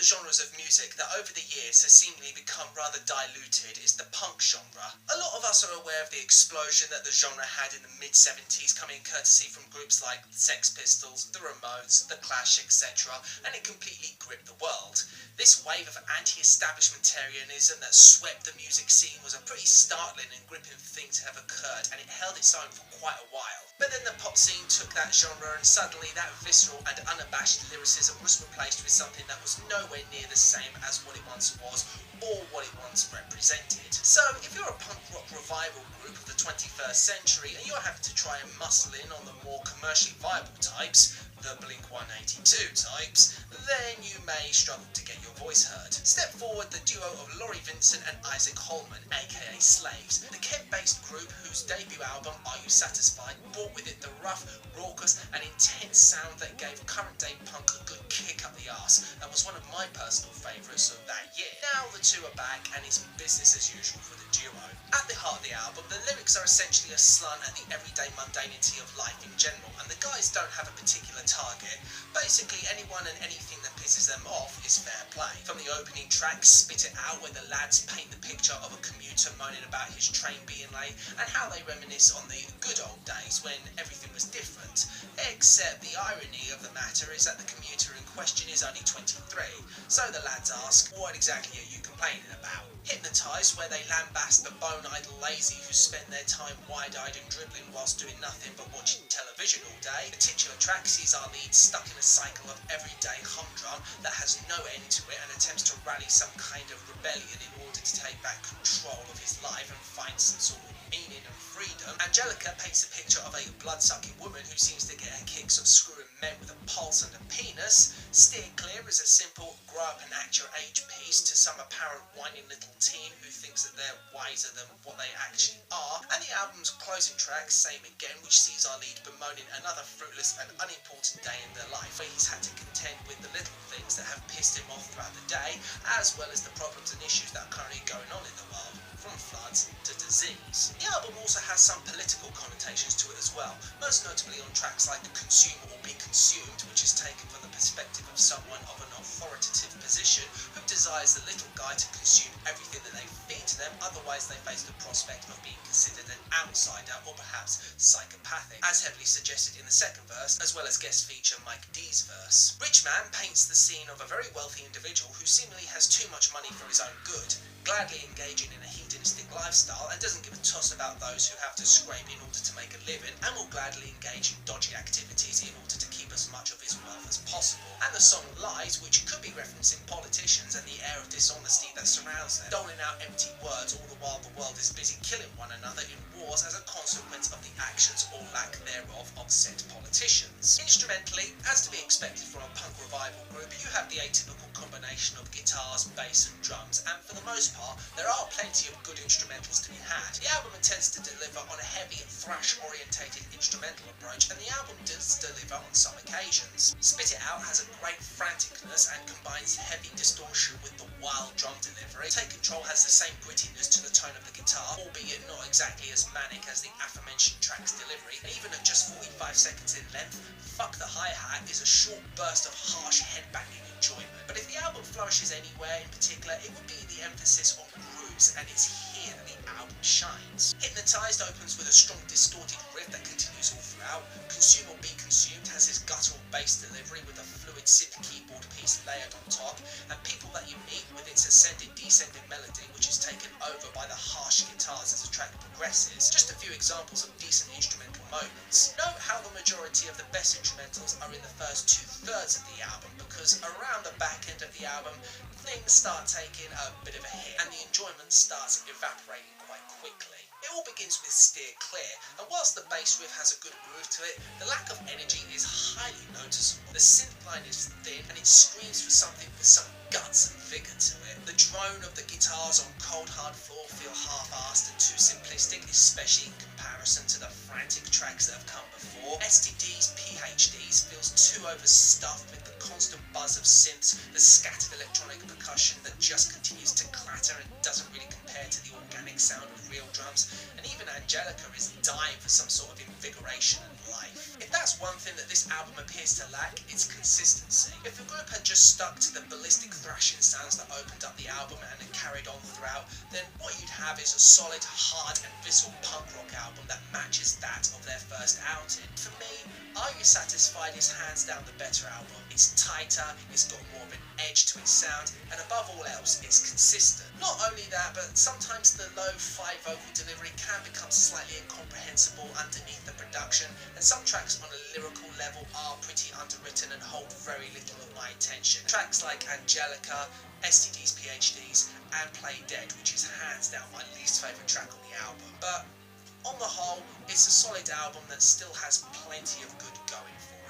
the genres of music that over the years has seemingly become rather diluted is the punk genre. A lot of us are aware of the explosion that the genre had in the mid-70s, coming courtesy from groups like the Sex Pistols, the Ramones, the Clash, etc., and it completely gripped the world. This wave of anti-establishmentarianism that swept the music scene was a pretty startling and gripping thing to have occurred, and it held its own for quite a while. But then the pop scene took that genre, and suddenly that visceral and unabashed lyricism was replaced with something that was nowhere near the same as what it once was or what it once represented. So if you're a punk rock revival group of the 21st century and you're having to try and muscle in on the more commercially viable types, the Blink-182 types, then you may struggle to get your voice heard. Step forward the duo of Laurie Vincent and Isaac Holman, aka Slaves, the Kent-based group whose debut album, Are You Satisfied, brought with it the rough, raucous and intense sound that gave current-day punk a good kick up the arse, and was one of my personal favourites of that year. Now the two are back and it's business as usual for the duo. At the heart of the album, the lyrics are essentially a slant at the everyday mundanity of life in general, and the guys don't have a particular target. Basically anyone and anything that pisses them off is fair play. From the opening track, Spit It Out, where the lads paint the picture of a commuter moaning about his train being late and how they reminisce on the good old days when everything was different. Except the irony of the matter is that the commuter in question is only 23. So the lads ask, what exactly are you complaining about? Hypnotized, where they lambast the bone-idle lazy who spend their time wide-eyed and dribbling whilst doing nothing but watching television all day. The titular track sees our lead stuck in a cycle of everyday humdrum that has no end to it and attempts to rally some kind of rebellion in order to take back control of his life and find some sort of meaning and freedom. Angelica paints a picture of a blood-sucking woman who seems to get her kicks of screwing men with a pulse and a penis. Steer Clear is a simple grow up and act your age piece to some apparent whining little teen who thinks that they're wiser than what they actually are. And the album's closing track, Same Again, which sees our lead bemoaning another fruitless and unimportant day in their life where he's had to contend with the little things that have pissed him off throughout the day, as well as the problems and issues that are currently going on in the world, from floods to disease. The album also has some political connotations to it as well, most notably on tracks like Consume or Be Consumed, which is taken from the perspective of someone of an authoritative position who desires the little guy to consume everything that they feed to them, otherwise they face the prospect of being considered an outsider or perhaps psychopathic, as heavily suggested in the second verse, as well as guest feature Mike D's verse. Rich Man paints the scene of a very wealthy individual who seemingly has too much money for his own good, gladly engaging in a hedonistic lifestyle and doesn't give a toss about those who have to scrape in order to make a living, and will gladly engage in dodgy activities in order to keep as much of his wealth as possible. And the song Lies, which could be referencing politicians and the air of dishonesty that surrounds them, doling out empty words all the while the world is busy killing one another in wars as a consequence of the actions or lack thereof of said politicians. Instrumentally, as to be expected from a punk revival group, you have the atypical combination of guitars, bass and drums, and for the most part, there are plenty of good instrumentals to be had. The album intends to deliver on a heavy, thrash-orientated instrumental approach, and the album does deliver on some occasions. Spit It Out has a great franticness and combines heavy distortion with the wild drum delivery. Take Control has the same grittiness to the tone of the guitar, albeit not exactly as manic as the aforementioned track's delivery, and even at just 45 seconds in length, Fuck the Hi-Hat is a short burst of harsh headbanging enjoyment. But if the album flourishes anywhere in particular, it would be the emphasis on grooves, and it's here that the album shines. Hypnotized opens with a strong distorted riff that continues all throughout. Consume or Be Consumed has his guttural bass delivery with a fluid synth keyboard piece layered on top, and People That You Meet with its ascending descending melody, which is taken over by the harsh guitars as the track progresses. Just a few examples of decent instrumental moments. Note how the majority of the best instrumentals are in the first 2/3 of the album, because around the back end of the album things start taking a bit of a hit and the enjoyment starts evaporating quite quickly. It all begins with Steer Clear, and whilst the bass riff has a good groove to it, the lack of energy is highly noticeable. The synth line is thin and it screams for something with some guts and vigour to it. The drone of the guitars on Cold Hard Floor feel half-assed and too simplistic, especially in comparison to the frantic tracks that have come before. STD's PhDs feels too overstuffed with the constant buzz of synths, the scattered electronic percussion that just continues to clatter and doesn't really compare to the organic sound of real drums, and even Angelica is dying for some sort of invigoration and life. If that's one thing that this album appears to lack, it's consistency. If the group had just stuck to the ballistic thrashing sounds that opened up the album and had carried on throughout, then what you'd have is a solid, hard and visceral punk rock album that matches that of their first outing. For me, Are You Satisfied is hands down the better album. It's tighter, it's got more of an edge to its sound, and above all else, it's consistent. Not only that, but sometimes the lo-fi vocal delivery can become slightly incomprehensible underneath the production, and some tracks on a lyrical level are pretty underwritten and hold very little of my attention. Tracks like Angelica, STDs, PhDs, and Play Dead, which is hands down my least favourite track on the album. But on the whole, it's a solid album that still has plenty of good going for it.